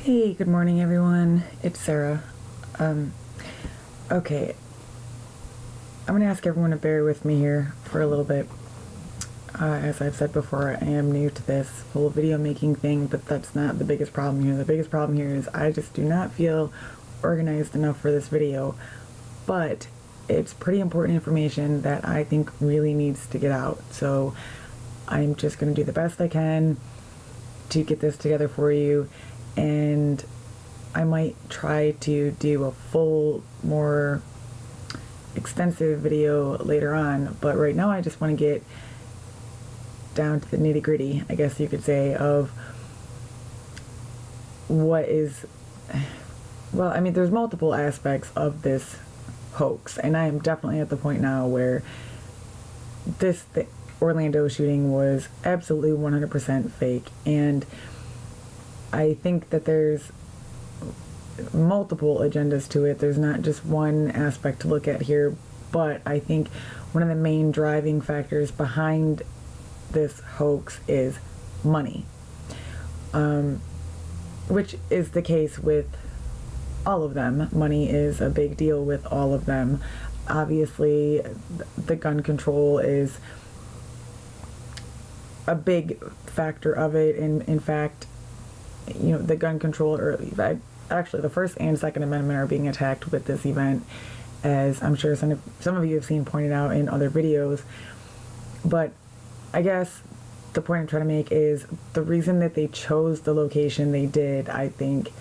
Hey, good morning everyone. It's Sarah. Okay, I'm gonna ask everyone to bear with me here for a little bit. As I've said before, I am new to this whole video making thing, but that's not the biggest problem here. The biggest problem here is I just do not feel organized enough for this video, but it's pretty important information that I think really needs to get out. So I'm just gonna do the best I can to get this together for you, and I might try to do a full, more extensive video later on, but right now I just want to get down to the nitty-gritty, I guess you could say, of what is, well, I mean, there's multiple aspects of this hoax, and I am definitely at the point now where the Orlando shooting was absolutely 100% fake, and I think that there's multiple agendas to it. There's not just one aspect to look at here, but I think one of the main driving factors behind this hoax is money, which is the case with all of them. Money is a big deal with all of them. Obviously, the gun control is a big factor of it, and in fact, you know, the gun control, or actually the First and Second Amendment, are being attacked with this event, as I'm sure some of you have seen pointed out in other videos. But I guess the point I'm trying to make is the reason that they chose the location they did, I think,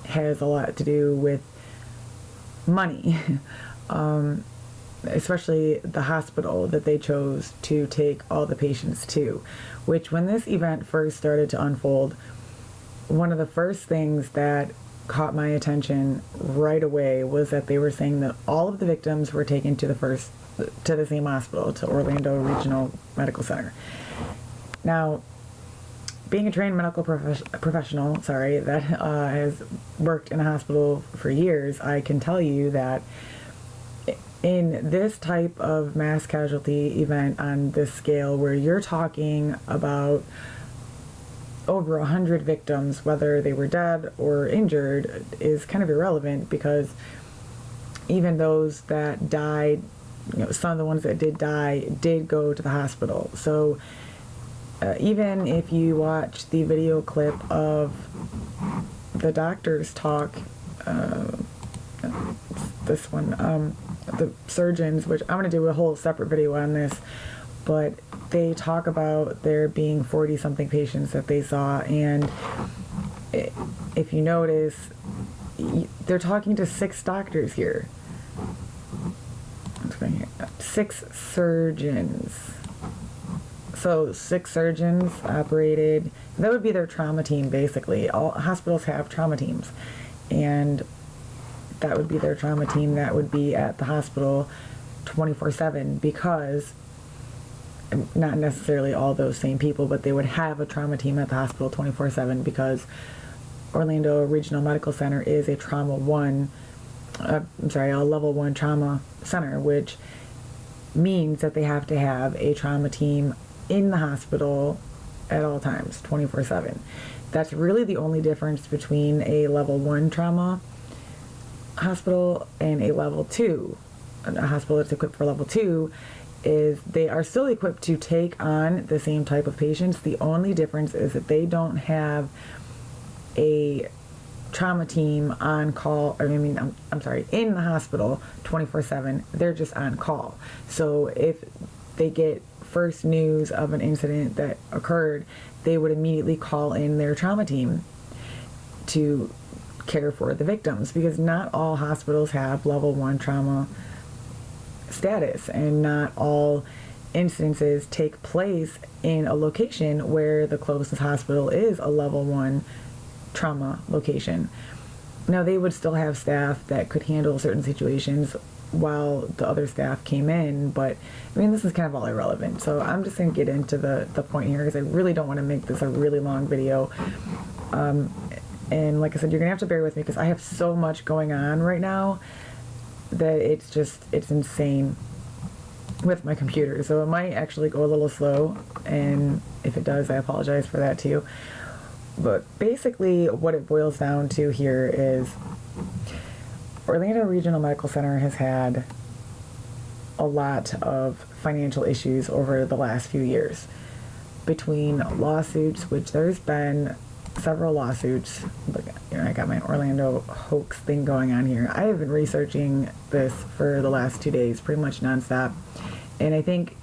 has a lot to do with money. Especially the hospital that they chose to take all the patients to, which, when this event first started to unfold, one of the first things that caught my attention right away was that they were saying that all of the victims were taken to the same hospital, to Orlando Regional Medical Center. Now, being a trained medical professional, that has worked in a hospital for years, I can tell you that in this type of mass casualty event on this scale, where you're talking about over 100 victims, whether they were dead or injured, is kind of irrelevant, because even those that died, you know, some of the ones that did die did go to the hospital. So even if you watch the video clip of the doctors talk, this one, the surgeons, which I'm going to do a whole separate video on this, but they talk about there being 40-something patients that they saw, and if you notice, they're talking to 6 doctors here. 6 surgeons. So 6 surgeons operated. That would be their trauma team, basically. All hospitals have trauma teams, and that would be their trauma team that would be at the hospital 24/7, because not necessarily all those same people, but they would have a trauma team at the hospital 24/7, because Orlando Regional Medical Center is a a level 1 trauma center, which means that they have to have a trauma team in the hospital at all times, 24/7. That's really the only difference between a level 1 trauma hospital and a level 2. A hospital that's equipped for level 2 is they are still equipped to take on the same type of patients. The only difference is that they don't have a trauma team on call, in the hospital 24/7. They're just on call. So if they get first news of an incident that occurred, they would immediately call in their trauma team to care for the victims, because not all hospitals have level 1 trauma status, and not all instances take place in a location where the closest hospital is a level 1 trauma location. Now, they would still have staff that could handle certain situations while the other staff came in, but I mean, this is kind of all irrelevant, so I'm just going to get into the point here, because I really don't want to make this a really long video. And like I said, you're going to have to bear with me, because I have so much going on right now that it's insane with my computer. So it might actually go a little slow, and if it does, I apologize for that too. But basically what it boils down to here is Orlando Regional Medical Center has had a lot of financial issues over the last few years, between lawsuits, which there's been several lawsuits. Look, I got my Orlando hoax thing going on here. I have been researching this for the last 2 days, pretty much nonstop. And I think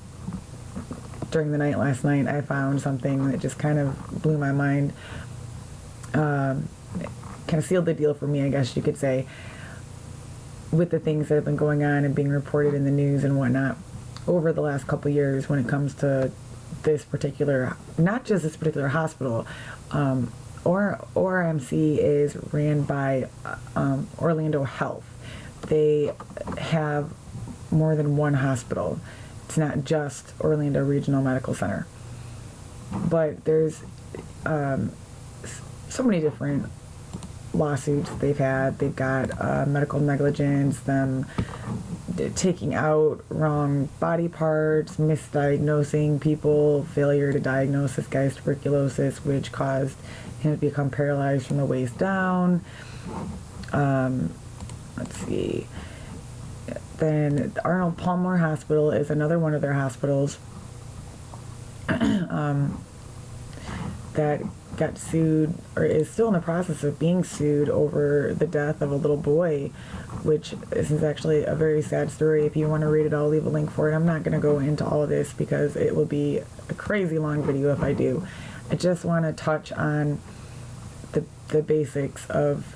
during the night last night, I found something that just kind of blew my mind. Kind of sealed the deal for me, I guess you could say, with the things that have been going on and being reported in the news and whatnot over the last couple years when it comes to this particular, not just this particular hospital. ORMC is ran by Orlando Health. They have more than one hospital. It's not just Orlando Regional Medical Center. But there's so many different lawsuits they've had. They've got medical negligence, them taking out wrong body parts, misdiagnosing people, failure to diagnose this guy's tuberculosis, which caused him to become paralyzed from the waist down. Let's see. Then the Arnold Palmer Hospital is another one of their hospitals that got sued, or is still in the process of being sued, over the death of a little boy, which this is actually a very sad story. If you want to read it, I'll leave a link for it. I'm not going to go into all of this because it will be a crazy long video if I do. I just want to touch on the basics of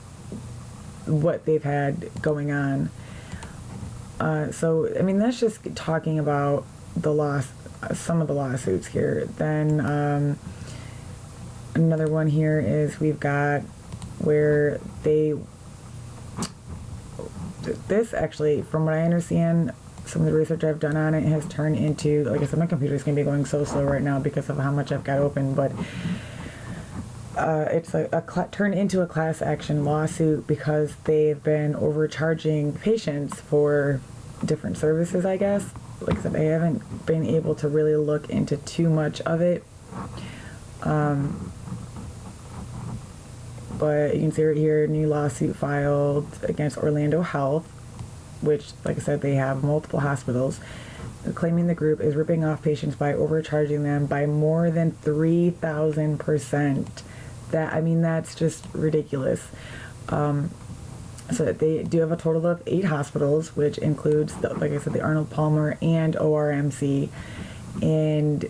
what they've had going on. So, I mean, that's just talking about some of the lawsuits here. Then another one here is we've got where this actually, from what I understand, some of the research I've done on it has turned into, like I said, my computer's going to be going so slow right now because of how much I've got open, but it's turned into a class action lawsuit because they've been overcharging patients for different services, I guess. Like I said, I haven't been able to really look into too much of it. But you can see right here, new lawsuit filed against Orlando Health, which, like I said, they have multiple hospitals, claiming the group is ripping off patients by overcharging them by more than 3,000%. That's just ridiculous. So they do have a total of 8 hospitals, which includes, like I said, the Arnold Palmer and ORMC. And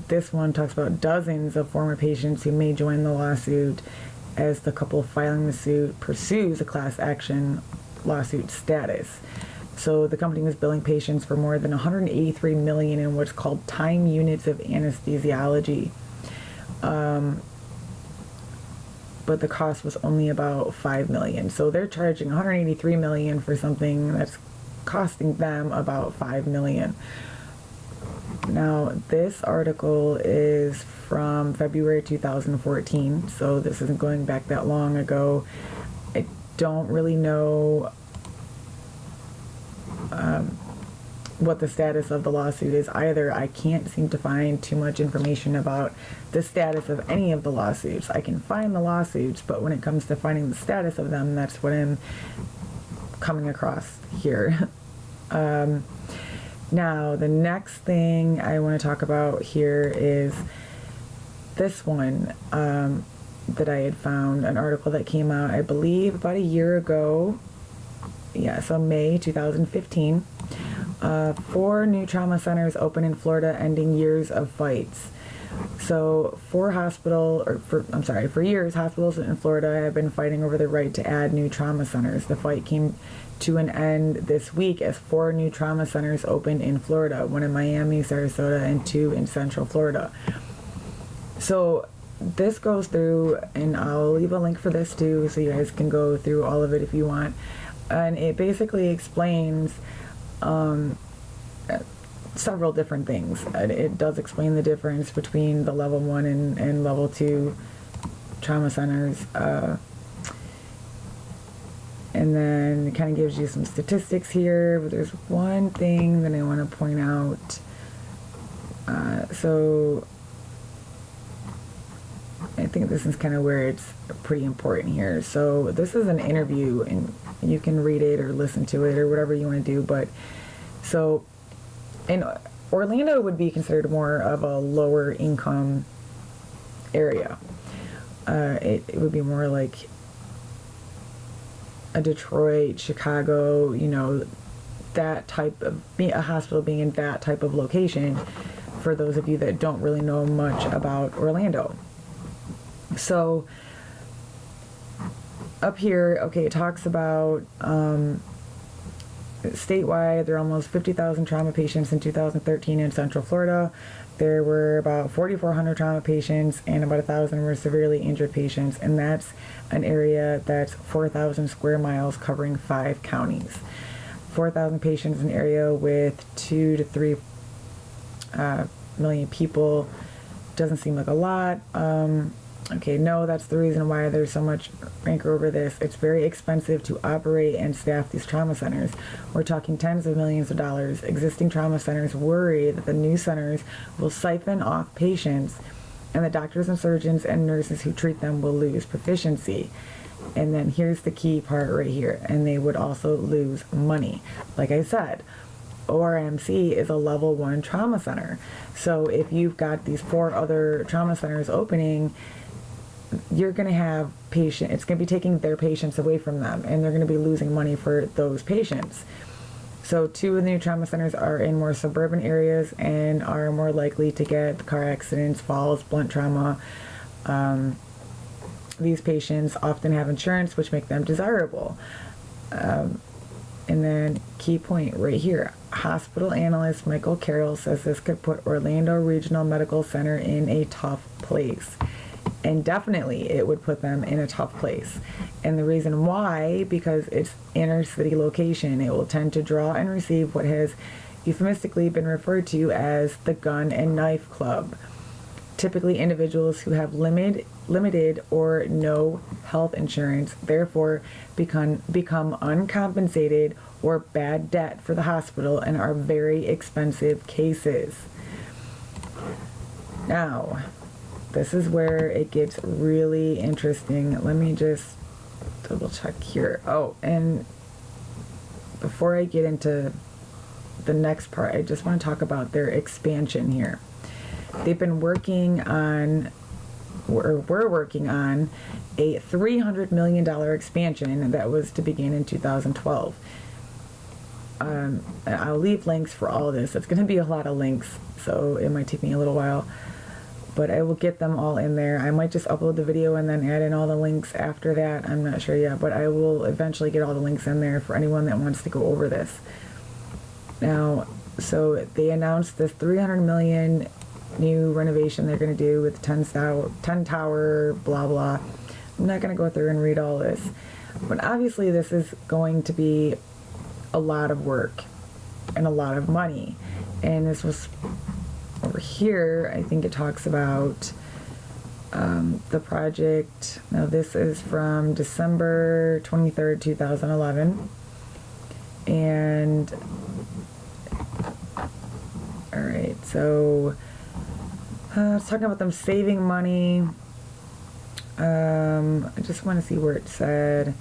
this one talks about dozens of former patients who may join the lawsuit as the couple filing the suit pursues a class action lawsuit status. So the company was billing patients for more than $183 million in what's called time units of anesthesiology. But the cost was only about $5 million. So they're charging $183 million for something that's costing them about $5 million. Now, this article is from February 2014, so this isn't going back that long ago. I don't really know what the status of the lawsuit is either. I can't seem to find too much information about the status of any of the lawsuits. I can find the lawsuits, but when it comes to finding the status of them, that's what I'm coming across here. Now, the next thing I want to talk about here is this one that I had found, an article that came out, I believe, about a year ago. Yeah, so May 2015. 4 new trauma centers open in Florida, ending years of fights. So for years, hospitals in Florida have been fighting over the right to add new trauma centers. The fight came to an end this week as 4 new trauma centers opened in Florida, 1 in Miami, Sarasota, and 2 in Central Florida. So this goes through, and I'll leave a link for this too, so you guys can go through all of it if you want. And it basically explains several different things. It does explain the difference between the level 1 and level 2 trauma centers. And then it kind of gives you some statistics here, but there's one thing that I want to point out. So think this is kind of where it's pretty important here. So this is an interview, and you can read it or listen to it or whatever you want to do. But so, in Orlando would be considered more of a lower income area. It would be more like a Detroit, Chicago, you know, that type of, a hospital being in that type of location, for those of you that don't really know much about Orlando. So up here, okay, it talks about statewide, there are almost 50,000 trauma patients in 2013 in Central Florida. There were about 4,400 trauma patients and about 1,000 were severely injured patients, and that's an area that's 4,000 square miles covering 5 counties. 4,000 patients in an area with 2 to 3 million people doesn't seem like a lot. Okay, no, that's the reason why there's so much rancor over this. It's very expensive to operate and staff these trauma centers. We're talking tens of millions of dollars. Existing trauma centers worry that the new centers will siphon off patients, and the doctors and surgeons and nurses who treat them will lose proficiency. And then here's the key part right here, and they would also lose money. Like I said, ORMC is a level 1 trauma center. So if you've got these 4 other trauma centers opening, you're going to have it's going to be taking their patients away from them, and they're going to be losing money for those patients. So 2 of the new trauma centers are in more suburban areas and are more likely to get car accidents, falls, blunt trauma. These patients often have insurance, which make them desirable. And then key point right here, hospital analyst Michael Carroll says this could put Orlando Regional Medical Center in a tough place. And definitely it would put them in a tough place. And the reason why, because it's inner city location, it will tend to draw and receive what has euphemistically been referred to as the gun and knife club. Typically individuals who have limited or no health insurance, therefore become uncompensated or bad debt for the hospital and are very expensive cases. Now, this is where it gets really interesting. Let me just double check here. Oh, and before I get into the next part, I just want to talk about their expansion here. They've been working on, or were working on, a $300 million expansion that was to begin in 2012. I'll leave links for all of this. It's going to be a lot of links, so it might take me a little while, but I will get them all in there. I might just upload the video and then add in all the links after that. I'm not sure yet, but I will eventually get all the links in there for anyone that wants to go over this. Now, so they announced this $300 million new renovation they're going to do with 10 tower, blah, blah. I'm not going to go through and read all this, but obviously this is going to be a lot of work and a lot of money. And this was over here, I think it talks about the project. Now this is from December 23rd, 2011. And all right, so it's talking about them saving money. I just want to see where it said.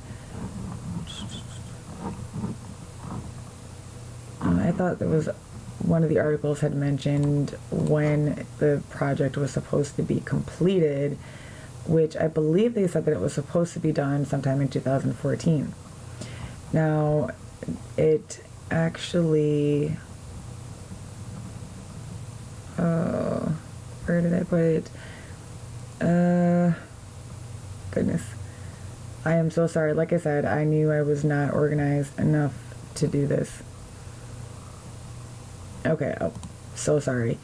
I thought there was one of the articles had mentioned when the project was supposed to be completed, which I believe they said that it was supposed to be done sometime in 2014. Now, it actually, where did I put it? Goodness. I am so sorry. Like I said, I knew I was not organized enough to do this. Okay, oh, so sorry.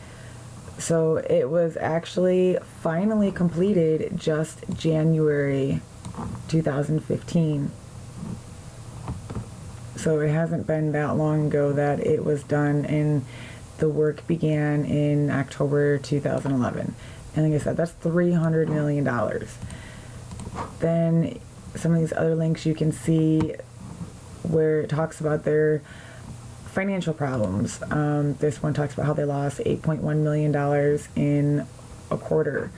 So it was actually finally completed just January 2015. So it hasn't been that long ago that it was done, and the work began in October 2011. And like I said, that's $300 million. Then some of these other links you can see where it talks about their financial problems. This one talks about how they lost $8.1 million in a quarter.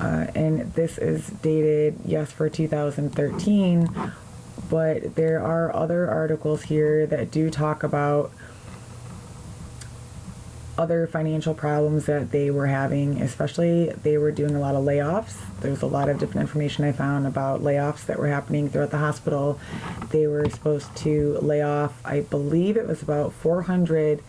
and this is dated, yes, for 2013, but there are other articles here that do talk about other financial problems that they were having, especially they were doing a lot of layoffs. There's a lot of different information I found about layoffs that were happening throughout the hospital. They were supposed to lay off, I believe it was about 400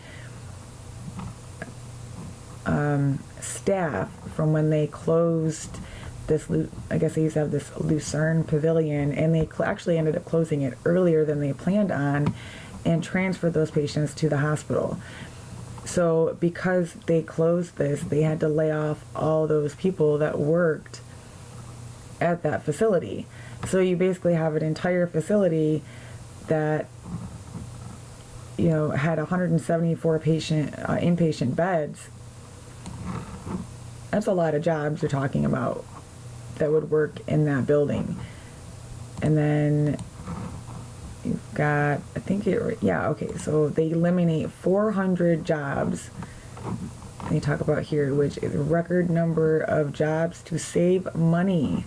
staff from when they closed this, I guess they used to have this Lucerne Pavilion, and they actually ended up closing it earlier than they planned on and transferred those patients to the hospital. So because they closed this, they had to lay off all those people that worked at that facility. So you basically have an entire facility that, you know, had 174 inpatient beds. That's a lot of jobs you're talking about that would work in that building. And then you've got, I think so they eliminate 400 jobs. They talk about here, which is a record number of jobs to save money.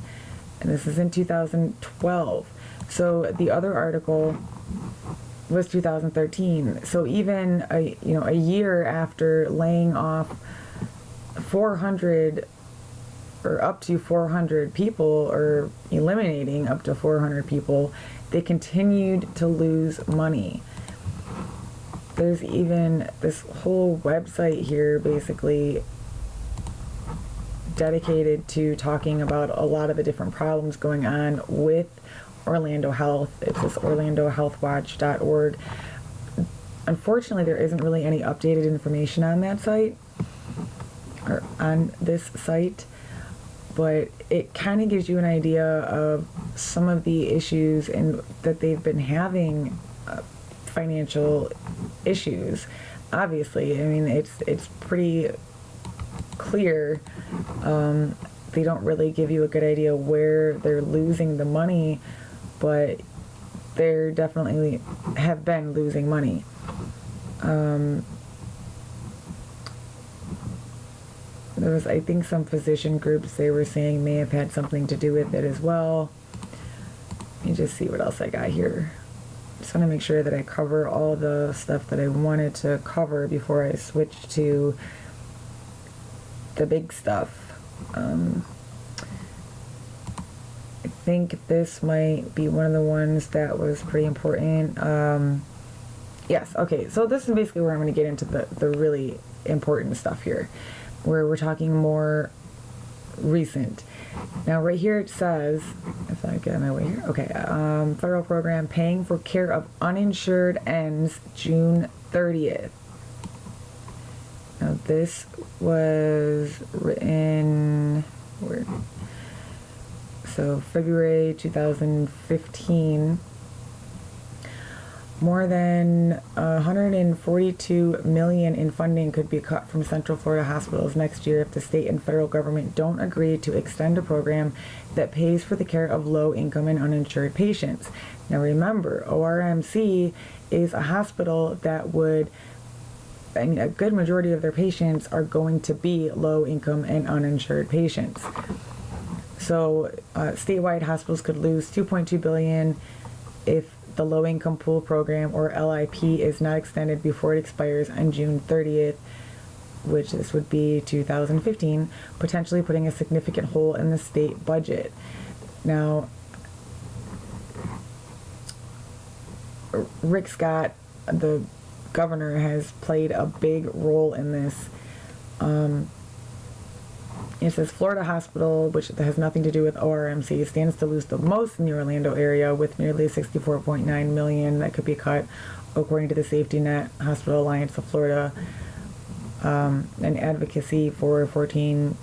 And this is in 2012. So the other article was 2013. So even a year after laying off 400 or up to 400 people, or eliminating up to 400 people, they continued to lose money. There's even this whole website here basically dedicated to talking about a lot of the different problems going on with Orlando Health. It's this orlandohealthwatch.org. Unfortunately, there isn't really any updated information on that site, or on this site, but it kind of gives you an idea of some of the issues and that they've been having, financial issues. Obviously, I mean, it's pretty clear. They don't really give you a good idea where they're losing the money, but they're definitely have been losing money. There was, I think, some physician groups they were saying may have had something to do with it as well. Let me just see what else I got here. Just want to make sure that I cover all the stuff that I wanted to cover before I switch to the big stuff. I think this might be one of the ones that was pretty important. Yes, okay, so this is basically where I'm going to get into the really important stuff here, where we're talking more recent. Now right here it says, if I get my way here, okay, federal program paying for care of uninsured ends June 30th. Now this was written, so February 2015. More than $142 million in funding could be cut from Central Florida hospitals next year if the state and federal government don't agree to extend a program that pays for the care of low-income and uninsured patients. Now remember, ORMC is a hospital that would, a good majority of their patients are going to be low-income and uninsured patients. So statewide hospitals could lose $2.2 billion if the low-income pool program, or LIP, is not extended before it expires on June 30th, which this would be 2015, potentially putting a significant hole in the state budget. Now, Rick Scott, the governor, has played a big role in this. It says Florida Hospital, which has nothing to do with ORMC, stands to lose the most in the Orlando area, with nearly $64.9 million that could be cut, according to the Safety Net Hospital Alliance of Florida, an advocacy for 14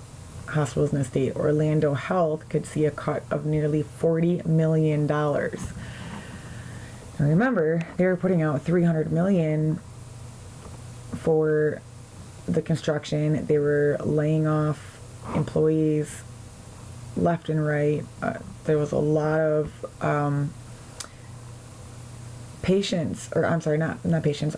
hospitals in the state. Orlando Health could see a cut of nearly $40 million. Now remember, they were putting out $300 million for the construction. They were laying off employees left and right. There was a lot of patients, or I'm sorry, not patients,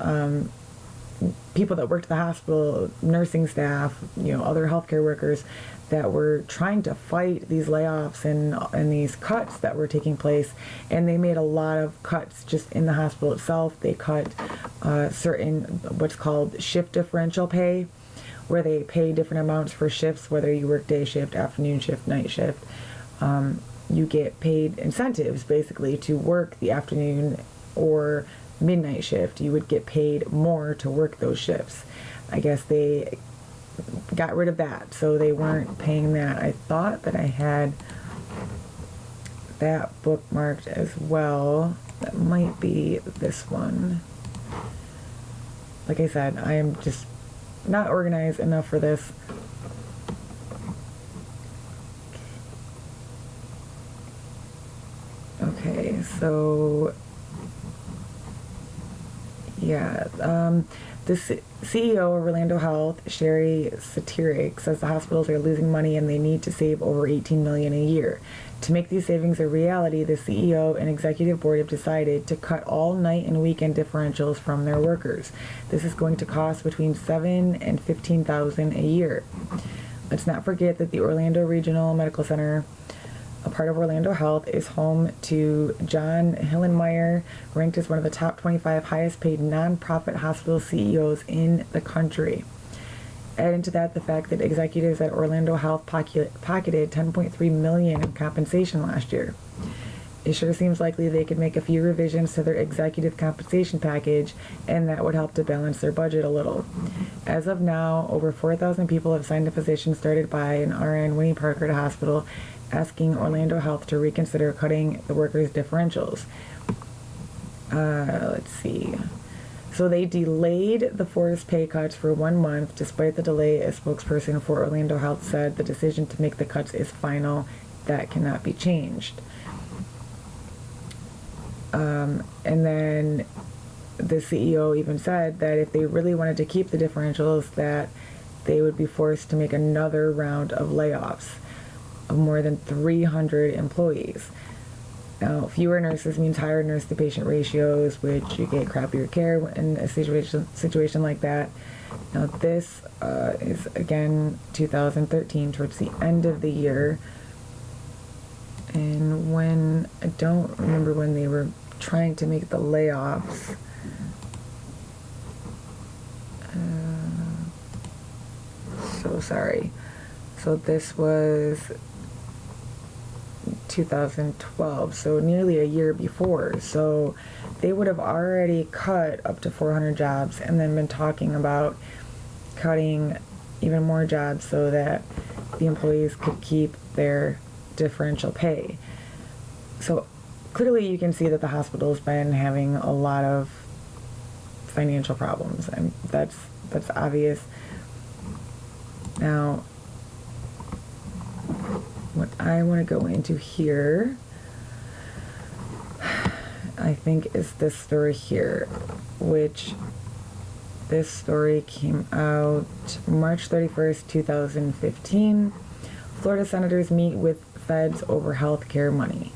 people that worked at the hospital, nursing staff, other healthcare workers that were trying to fight these layoffs and these cuts that were taking place. And they made a lot of cuts just in the hospital itself. They cut certain what's called shift differential pay, where they pay different amounts for shifts, whether you work day shift, afternoon shift, night shift. You get paid incentives basically to work the afternoon or midnight shift. You would get paid more to work those shifts. I guess they got rid of that, so they weren't paying that. I thought that I had that bookmarked as well. That might be this one. Like I said, I am just not organized enough for this. Okay, so yeah, the CEO of Orlando Health, Sherry Satiric, says the hospitals are losing money and they need to save over $18 million a year. To make these savings a reality, the CEO and executive board have decided to cut all night and weekend differentials from their workers. This is going to cost between $7,000 and $15,000 a year. Let's not forget that the Orlando Regional Medical Center, a part of Orlando Health, is home to John Hillenmeyer, ranked as one of the top 25 highest paid nonprofit hospital CEOs in the country. Add into that the fact that executives at Orlando Health pocketed $10.3 million in compensation last year. It sure seems likely they could make a few revisions to their executive compensation package, and that would help to balance their budget a little. As of now, over 4,000 people have signed a petition started by an RN, Winnie Parker, at a hospital, asking Orlando Health to reconsider cutting the workers' differentials. Let's see. So they delayed the forced pay cuts for 1 month. Despite the delay, a spokesperson for Orlando Health said the decision to make the cuts is final. That cannot be changed. And then the CEO even said that if they really wanted to keep the differentials, that they would be forced to make another round of layoffs of more than 300 employees. Now, fewer nurses means higher nurse-to-patient ratios, which you get crappier care in a situation like that. Now, this is, again, 2013, towards the end of the year. And when, I don't remember when they were trying to make the layoffs. So sorry. So this was 2012, so nearly a year before. So they would have already cut up to 400 jobs and then been talking about cutting even more jobs so that the employees could keep their differential pay. So clearly you can see that the hospital's been having a lot of financial problems, and that's obvious. Now, what I want to go into here, I think, is this story here, which this story came out March 31st, 2015. Florida senators meet with feds over health care money.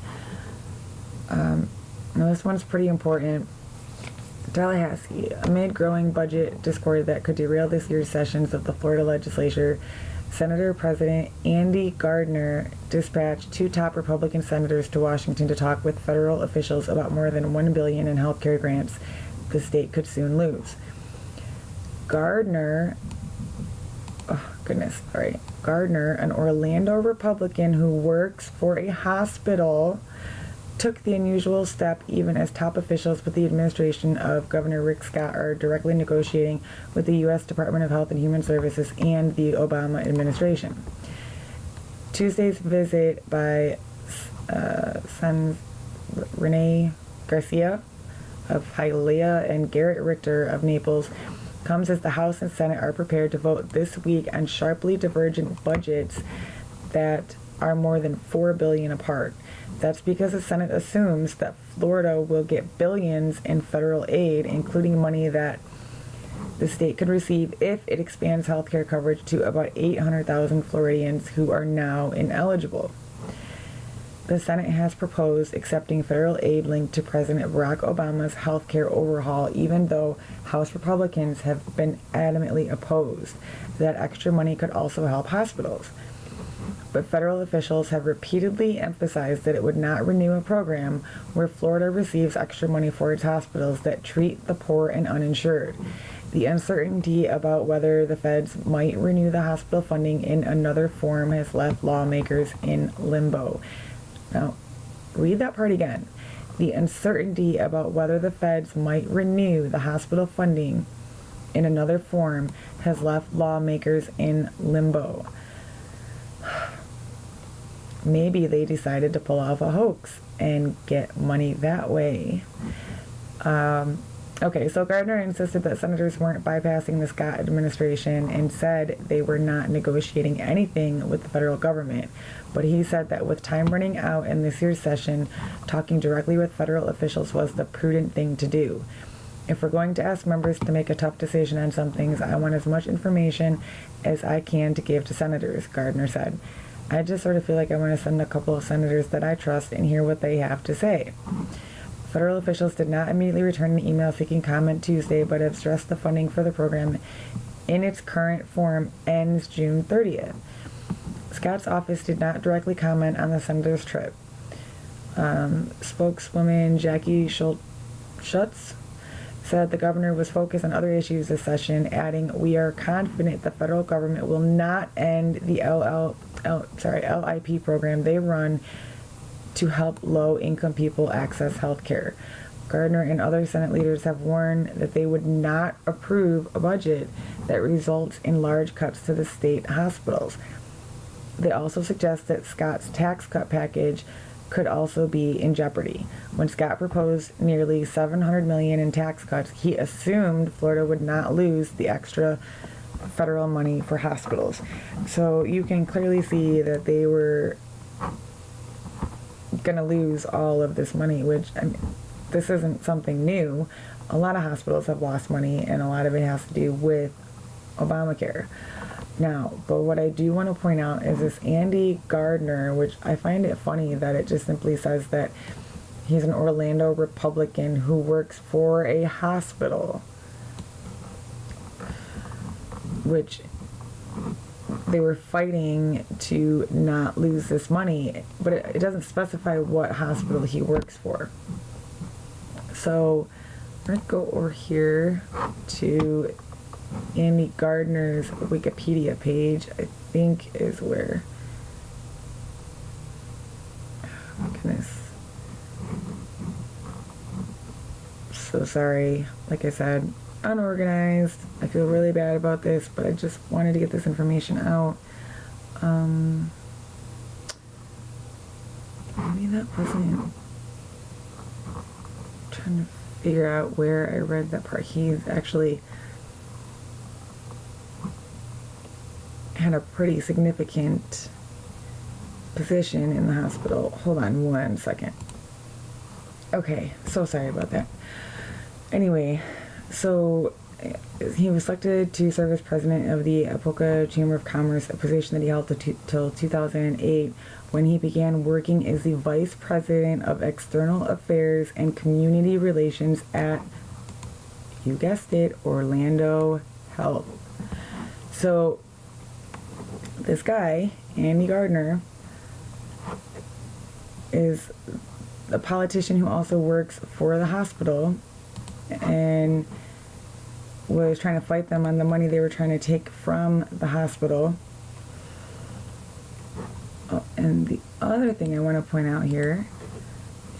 Now this one's pretty important. Tallahassee, amid growing budget discord that could derail this year's sessions of the Florida legislature, Senator President Andy Gardner dispatched 2 top Republican senators to Washington to talk with federal officials about more than $1 billion in health care grants the state could soon lose. Gardner, an Orlando Republican who works for a hospital, took the unusual step even as top officials with the administration of Governor Rick Scott are directly negotiating with the U.S. Department of Health and Human Services and the Obama administration. Tuesday's visit by Sen. Rene Garcia of Hialeah and Garrett Richter of Naples comes as the House and Senate are prepared to vote this week on sharply divergent budgets that are more than $4 billion apart. That's because the Senate assumes that Florida will get billions in federal aid, including money that the state could receive if it expands health care coverage to about 800,000 Floridians who are now ineligible. the Senate has proposed accepting federal aid linked to President Barack Obama's healthcare overhaul, even though House Republicans have been adamantly opposed. That extra money could also help hospitals. But federal officials have repeatedly emphasized that it would not renew a program where Florida receives extra money for its hospitals that treat the poor and uninsured. The uncertainty about whether the feds might renew the hospital funding in another form has left lawmakers in limbo. Now, read that part again. The uncertainty about whether the feds might renew the hospital funding in another form has left lawmakers in limbo. Maybe they decided to pull off a hoax and get money that way. Okay, so Gardner insisted that senators weren't bypassing the Scott administration and said they were not negotiating anything with the federal government. But he said that with time running out in this year's session, talking directly with federal officials was the prudent thing to do. If we're going to ask members to make a tough decision on some things, I want as much information as I can to give to senators, Gardner said. I just sort of feel like I want to send a couple of senators that I trust and hear what they have to say. Federal officials did not immediately return an email seeking comment Tuesday, but have stressed the funding for the program in its current form ends June 30th. Scott's office did not directly comment on the senator's trip. Spokeswoman Jackie Schutz said the governor was focused on other issues this session, adding, "We are confident the federal government will not end the LIP program they run to help low-income people access health care." Gardner and other Senate leaders have warned that they would not approve a budget that results in large cuts to the state hospitals. They also suggest that Scott's tax cut package could also be in jeopardy. When Scott proposed nearly $700 million in tax cuts, he assumed Florida would not lose the extra federal money for hospitals. So you can clearly see that they were going to lose all of this money, which, I mean, this isn't something new. A lot of hospitals have lost money, and a lot of it has to do with Obamacare. Now, but what I do want to point out is this Andy Gardner, which I find it funny that it just simply says that he's an Orlando Republican who works for a hospital, which they were fighting to not lose this money, but it doesn't specify what hospital he works for. So I'm going to go over here to Andy Gardner's Wikipedia page, I think is where, oh my goodness, so sorry, like I said, unorganized. I feel really bad about this, but I just wanted to get this information out. Maybe that wasn't, I'm trying to figure out where I read that part. He's actually had a pretty significant position in the hospital. Hold on one second. Okay, so sorry about that. Anyway, so he was selected to serve as president of the Apoca Chamber of Commerce, a position that he held till 2008, when he began working as the vice president of external affairs and community relations at, you guessed it, Orlando Health. So this guy, Andy Gardner, is a politician who also works for the hospital and was trying to fight them on the money they were trying to take from the hospital. Oh, and the other thing I want to point out here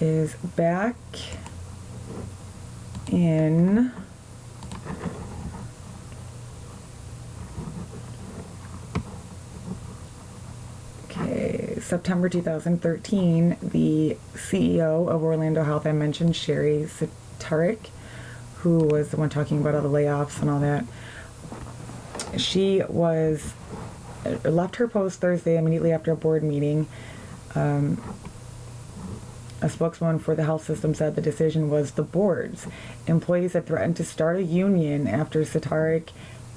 is back in September 2013, the CEO of Orlando Health, I mentioned, Sherry Sitarik, who was the one talking about all the layoffs and all that, she was left her post Thursday immediately after a board meeting. A spokeswoman for the health system said the decision was the board's. Employees had threatened to start a union after Sitarik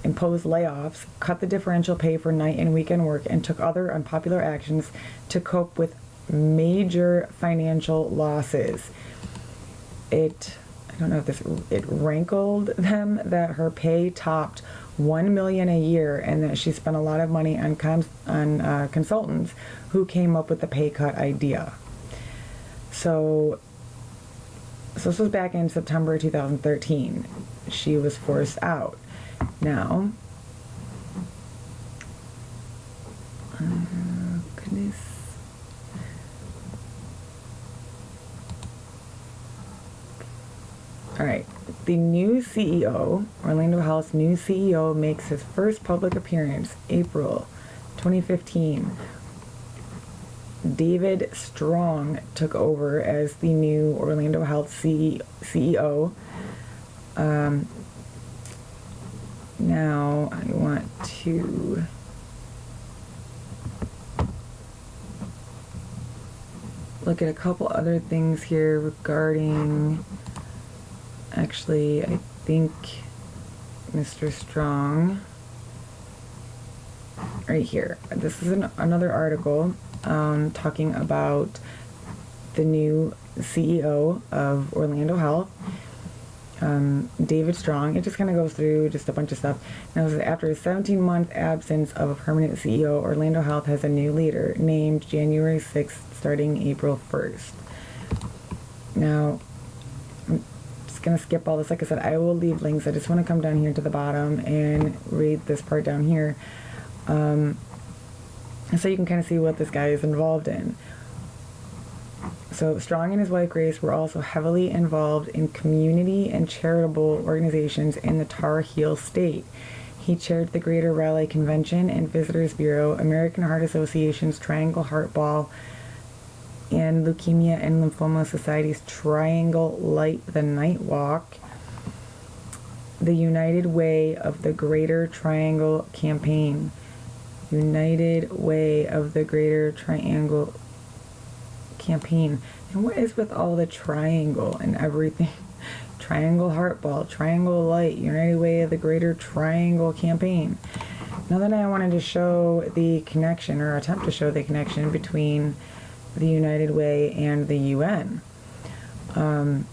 imposed layoffs, cut the differential pay for night and weekend work, and took other unpopular actions to cope with major financial losses. I don't know if it rankled them that her pay topped $1 million a year, and that she spent a lot of money on consultants who came up with the pay cut idea. So this was back in September 2013. She was forced out. Now, goodness. All right, the new CEO, Orlando Health's new CEO, makes his first public appearance April 2015. David Strong took over as the new Orlando Health CEO. Now I want to look at a couple other things here regarding, actually, I think Mr. Strong, right here. This is another article talking about the new CEO of Orlando Health, David Strong. It just kind of goes through just a bunch of stuff. Now, after a 17-month absence of a permanent CEO, Orlando Health has a new leader named January 6th, starting April 1st. Now, I'm just going to skip all this. Like I said, I will leave links. I just want to come down here to the bottom and read this part down here. So you can kind of see what this guy is involved in. So Strong and his wife Grace were also heavily involved in community and charitable organizations in the Tar Heel State. He chaired the Greater Raleigh Convention and Visitors Bureau, American Heart Association's Triangle Heart Ball, and Leukemia and Lymphoma Society's Triangle Light the Night Walk, the United Way of the Greater Triangle Campaign. United Way of the Greater Triangle Campaign. And what is with all the triangle and everything? Triangle Heart Ball, Triangle Light, United Way of the Greater Triangle Campaign. Now then, I wanted to show the connection, or attempt to show the connection between the United Way and the UN. And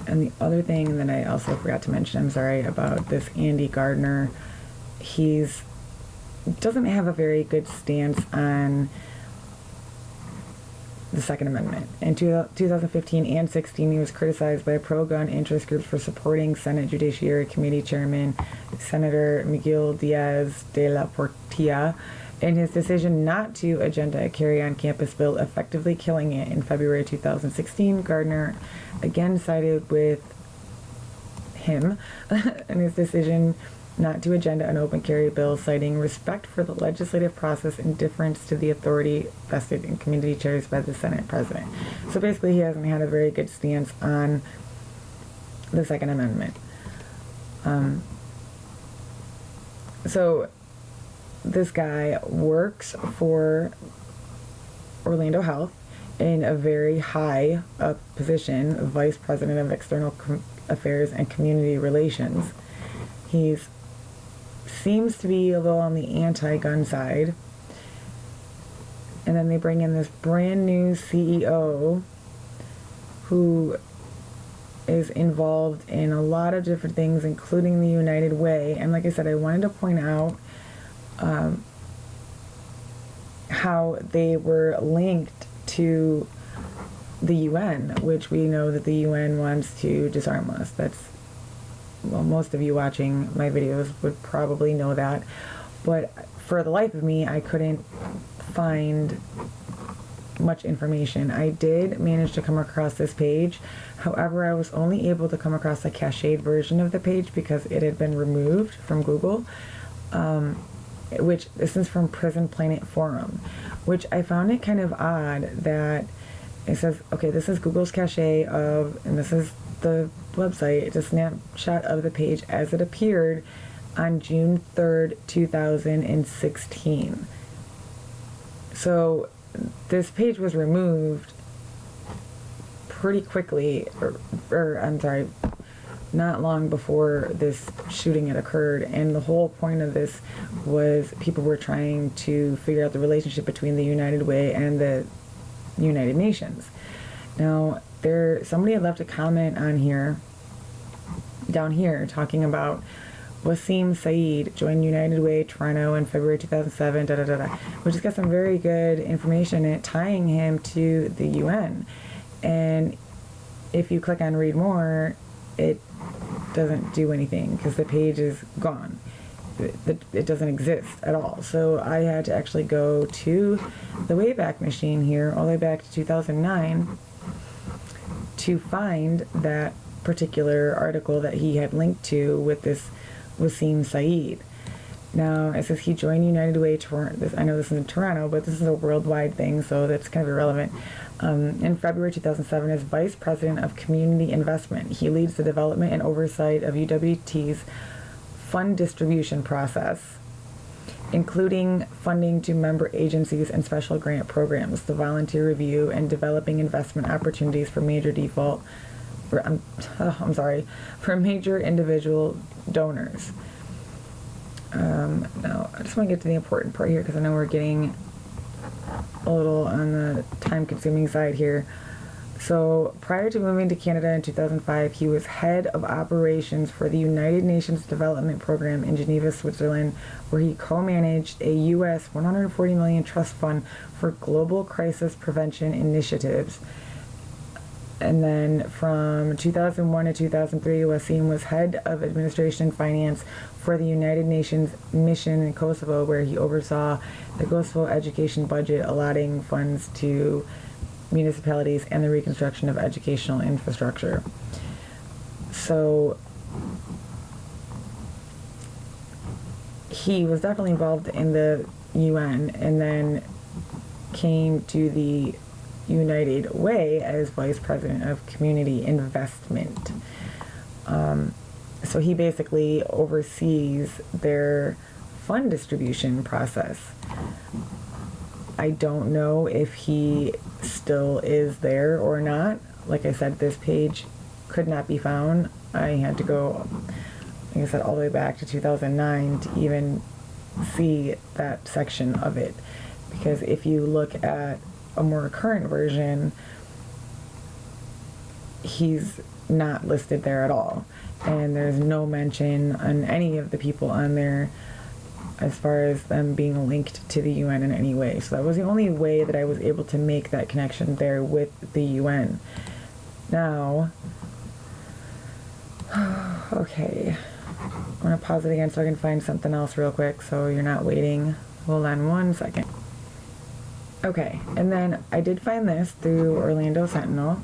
the other thing that I also forgot to mention, I'm sorry, about this Andy Gardner, doesn't have a very good stance on the Second Amendment. In 2015 and 16, he was criticized by pro-gun interest groups for supporting Senate Judiciary Committee Chairman Senator Miguel Diaz de la Portilla in his decision not to agenda a carry-on-campus bill, effectively killing it. In February 2016, Gardner again sided with him in his decision not to agenda an open carry bill, citing respect for the legislative process and deference to the authority vested in committee chairs by the Senate President. So basically, he hasn't had a very good stance on the Second Amendment. So this guy works for Orlando Health in a very high up position, Vice President of External Affairs and Community Relations. He's seems to be a little on the anti-gun side. And then they bring in this brand new CEO who is involved in a lot of different things, including the United Way. And like I said, I wanted to point out how they were linked to the UN, which we know that the UN wants to disarm us. Well, most of you watching my videos would probably know that, but for the life of me, I couldn't find much information. I did manage to come across this page. However, I was only able to come across a cached version of the page because it had been removed from Google, which this is from Prison Planet Forum, which I found it kind of odd that it says, okay, this is Google's cache of, and this is the website. It's a snapshot of the page as it appeared on June 3rd, 2016. So this page was removed pretty quickly, or I'm sorry, not long before this shooting had occurred, and the whole point of this was people were trying to figure out the relationship between the United Way and the United Nations. Now, somebody had left a comment on here, down here, talking about Wasim Saeed joined United Way Toronto in February 2007, which has got some very good information in it tying him to the UN. And if you click on read more, it doesn't do anything because the page is gone. It doesn't exist at all. So I had to actually go to the Wayback Machine here, all the way back to 2009, to find that particular article that he had linked to with this Wasim Saeed. Now, it says he joined United Way Toronto. I know this is in Toronto, but this is a worldwide thing, so that's kind of irrelevant. In February 2007, as Vice President of Community Investment, he leads the development and oversight of UWT's fund distribution process, including funding to member agencies and special grant programs, the volunteer review, and developing investment opportunities for major for major individual donors. Now, I just want to get to the important part here because I know we're getting a little on the time-consuming side here. So, prior to moving to Canada in 2005, he was head of operations for the United Nations Development Program in Geneva, Switzerland, where he co-managed a U.S. $140 million trust fund for global crisis prevention initiatives. And then from 2001 to 2003, Wasim was head of administration and finance for the United Nations mission in Kosovo, where he oversaw the Kosovo education budget, allotting funds to municipalities and the reconstruction of educational infrastructure. So he was definitely involved in the UN and then came to the United Way as Vice President of Community Investment. So he basically oversees their fund distribution process. I don't know if he still is there or not. Like I said, this page could not be found. I had to go, like I said, all the way back to 2009 to even see that section of it. Because if you look at a more current version, he's not listed there at all. And there's no mention on any of the people on there as far as them being linked to the UN in any way. So that was the only way that I was able to make that connection there with the UN. Now, okay, I'm going to pause it again so I can find something else real quick so you're not waiting. Hold on one second. Okay, and then I did find this through Orlando Sentinel.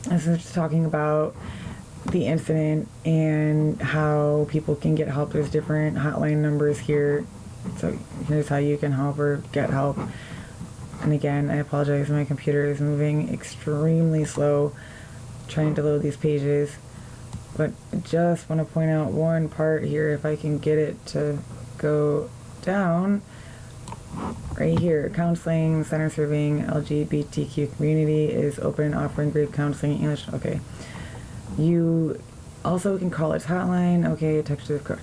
This is just talking about the incident and how people can get help. There's different hotline numbers here. So here's how you can help or get help. And again, I apologize, my computer is moving extremely slow trying to load these pages. But I just want to point out one part here, if I can get it to go down. Right here, counseling center serving LGBTQ community is open, offering grief counseling English. Okay. You also can call its hotline. Okay, text to the code.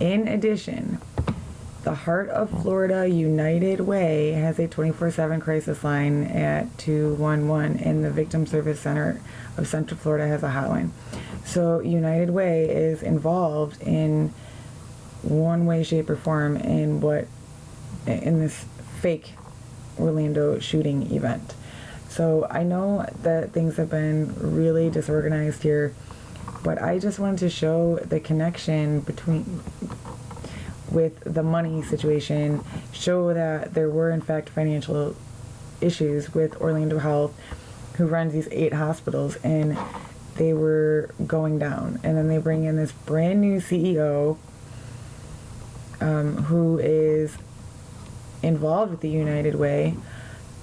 In addition, the Heart of Florida United Way has a 24/7 crisis line at 211, and the Victim Service Center of Central Florida has a hotline. So United Way is involved in one way, shape, or form in this fake Orlando shooting event. So I know that things have been really disorganized here, but I just wanted to show the connection with the money situation, show that there were in fact financial issues with Orlando Health, who runs these 8 hospitals, and they were going down. And then they bring in this brand new CEO who is involved with the United Way.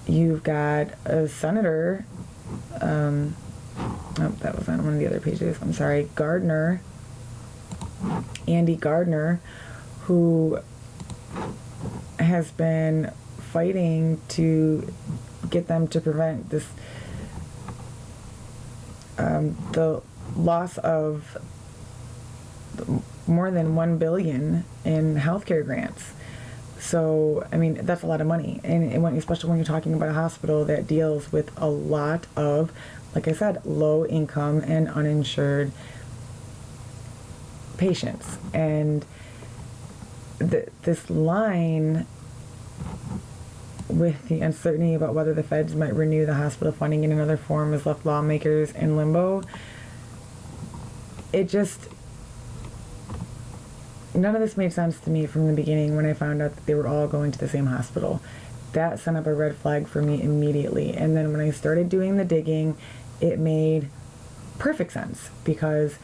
You've got a senator, that was on one of the other pages, I'm sorry, Andy Gardner, who has been fighting to get them to prevent this, the loss of more than $1 billion in healthcare grants. So, I mean, that's a lot of money. And especially when you're talking about a hospital that deals with a lot of, like I said, low income and uninsured patients. And this line with the uncertainty about whether the feds might renew the hospital funding in another form has left lawmakers in limbo. None of this made sense to me from the beginning when I found out that they were all going to the same hospital. That sent up a red flag for me immediately. And then when I started doing the digging, it made perfect sense because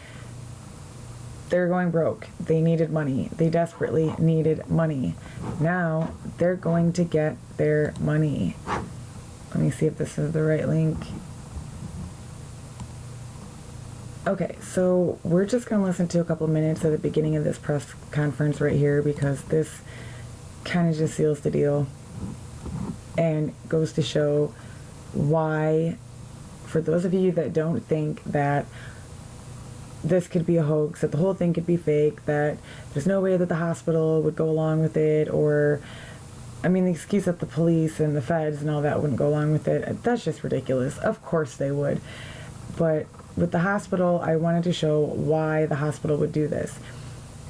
they're going broke. They needed money. They desperately needed money. Now they're going to get their money. Let me see if this is the right link. Okay, so we're just going to listen to a couple minutes at the beginning of this press conference right here because this kind of just seals the deal and goes to show why, for those of you that don't think that this could be a hoax, that the whole thing could be fake, that there's no way that the hospital would go along with it, or, I mean, the excuse that the police and the feds and all that wouldn't go along with it, that's just ridiculous. Of course they would. But with the hospital, I wanted to show why the hospital would do this.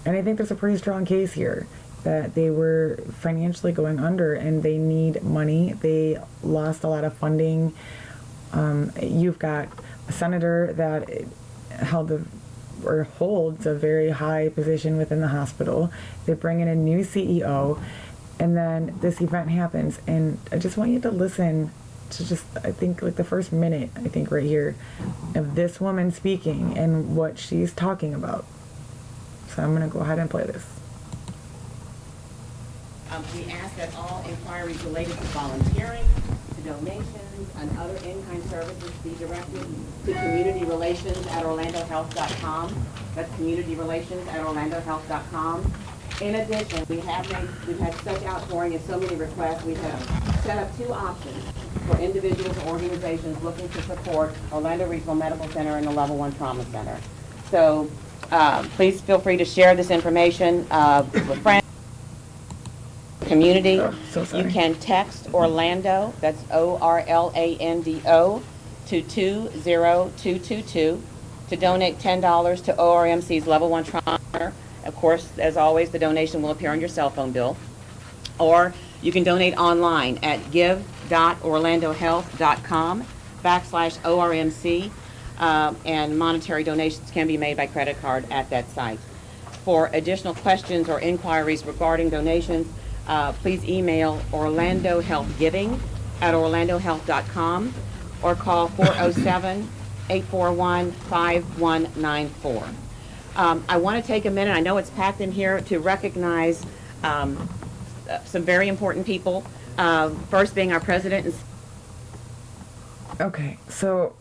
And I think there's a pretty strong case here that they were financially going under and they need money. They lost a lot of funding. You've got a senator that holds a very high position within the hospital. They bring in a new CEO, and then this event happens. And I just want you to listen to I think, like the first minute, I think right here, of this woman speaking and what she's talking about. So I'm going to go ahead and play this. We ask that all inquiries related to volunteering, to donations, and other in-kind services be directed to communityrelations@orlandohealth.com. That's communityrelations@orlandohealth.com. In addition, we've had such outpouring and so many requests, we have set up two options for individuals or organizations looking to support Orlando Regional Medical Center and the Level 1 Trauma Center. So please feel free to share this information with friends, community. You can text Orlando, that's ORLANDO, to 20222 to donate $10 to ORMC's Level 1 Trauma Center. Of course, as always, the donation will appear on your cell phone bill. Or you can donate online at give.orlandohealth.com/ORMC, and monetary donations can be made by credit card at that site. For additional questions or inquiries regarding donations, please email orlandohealthgiving@orlandohealth.com or call 407-841-5194. I want to take a minute, I know it's packed in here, to recognize some very important people, first being our president. Okay, so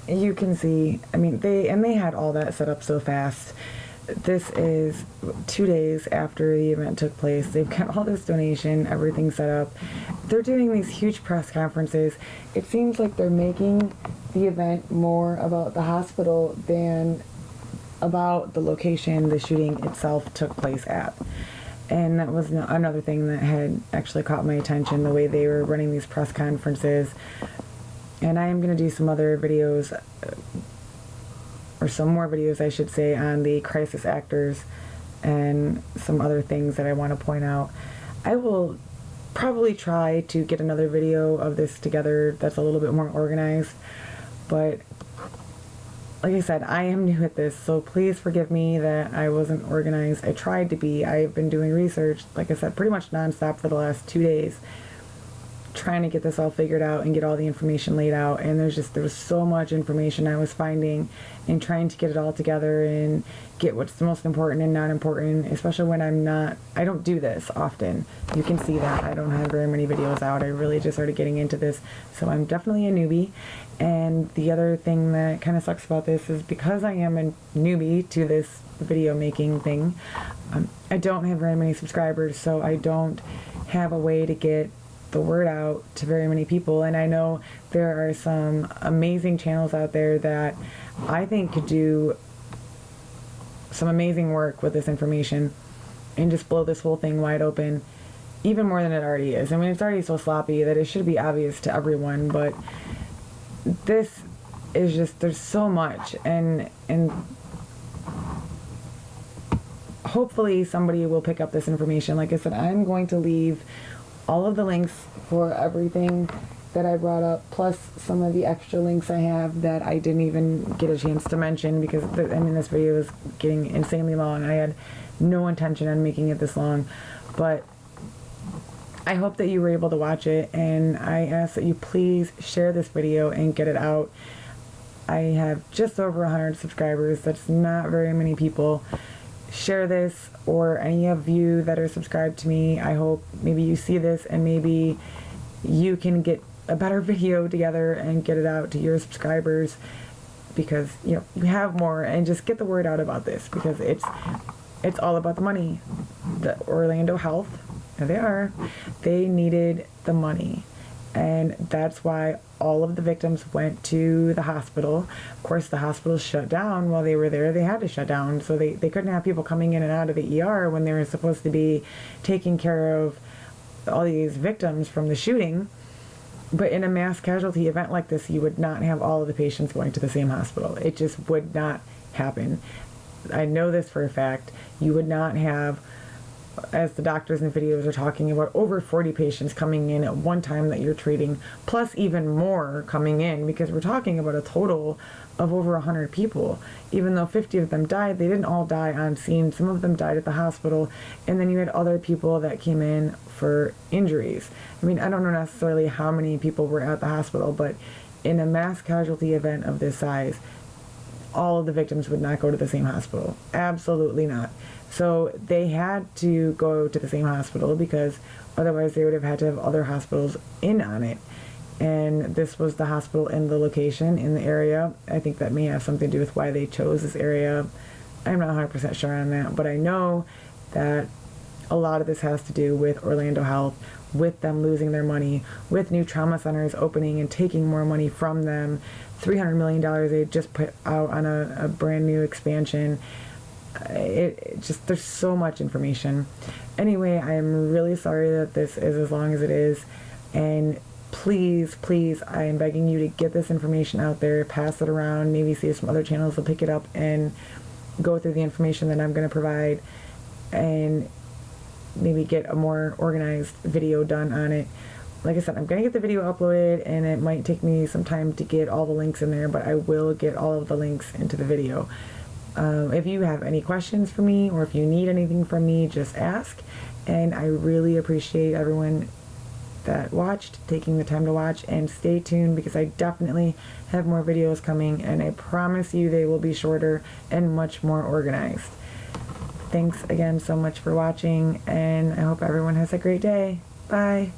you can see, I mean, they had all that set up so fast. This is 2 days after the event took place. They've got all this donation, everything set up. They're doing these huge press conferences. It seems like they're making the event more about the hospital than about the location the shooting itself took place at. And that was another thing that had actually caught my attention, the way they were running these press conferences. And I am going to do some other videos, or some more videos I should say, on the crisis actors and some other things that I want to point out. I will probably try to get another video of this together that's a little bit more organized, but like I said, I am new at this, so please forgive me that I wasn't organized. I tried to be. I've been doing research, like I said, pretty much nonstop for the last 2 days, trying to get this all figured out and get all the information laid out. And there was so much information I was finding and trying to get it all together and get what's the most important and not important, especially when I don't do this often. You can see that I don't have very many videos out. I really just started getting into this, so I'm definitely a newbie. And the other thing that kind of sucks about this is because I am a newbie to this video making thing, I don't have very many subscribers, so I don't have a way to get the word out to very many people. And I know there are some amazing channels out there that I think could do some amazing work with this information and just blow this whole thing wide open, even more than it already is. I mean, it's already so sloppy that it should be obvious to everyone, but this is just, there's so much, and hopefully somebody will pick up this information. Like I said, I'm going to leave all of the links for everything that I brought up, plus some of the extra links I have that I didn't even get a chance to mention because, this video is getting insanely long. I had no intention on making it this long, but I hope that you were able to watch it, and I ask that you please share this video and get it out. I have just over 100 subscribers. That's not very many people. Share this, or any of you that are subscribed to me. I hope maybe you see this and maybe you can get a better video together and get it out to your subscribers, because you have more, and just get the word out about this, because it's all about the money. The Orlando Health, there they are, they needed the money, and that's why all of the victims went to the hospital. Of course, the hospital shut down while they were there. They had to shut down, so they couldn't have people coming in and out of the ER when they were supposed to be taking care of all these victims from the shooting. But in a mass casualty event like this, you would not have all of the patients going to the same hospital. It just would not happen. I know this for a fact. You would not have, as the doctors in the videos are talking about, over 40 patients coming in at one time that you're treating, plus even more coming in, because we're talking about a total of over 100 people. Even though 50 of them died, they didn't all die on scene. Some of them died at the hospital, and then you had other people that came in for injuries. I mean, I don't know necessarily how many people were at the hospital, but in a mass casualty event of this size, all of the victims would not go to the same hospital. Absolutely not. So they had to go to the same hospital, because otherwise they would have had to have other hospitals in on it. And this was the hospital in the location, in the area. I think that may have something to do with why they chose this area. I'm not 100% sure on that, but I know that a lot of this has to do with Orlando Health, with them losing their money, with new trauma centers opening and taking more money from them. $300 million they just put out on a brand new expansion. It just, there's so much information. Anyway, I am really sorry that this is as long as it is, and please, I am begging you to get this information out there, pass it around, maybe see if some other channels will pick it up and go through the information that I'm going to provide, and maybe get a more organized video done on it. Like I said, I'm going to get the video uploaded, and it might take me some time to get all the links in there, but I will get all of the links into the video. If you have any questions for me, or if you need anything from me, just ask. And I really appreciate everyone that watched, taking the time to watch, and stay tuned, because I definitely have more videos coming, and I promise you they will be shorter and much more organized. Thanks again so much for watching, and I hope everyone has a great day. Bye.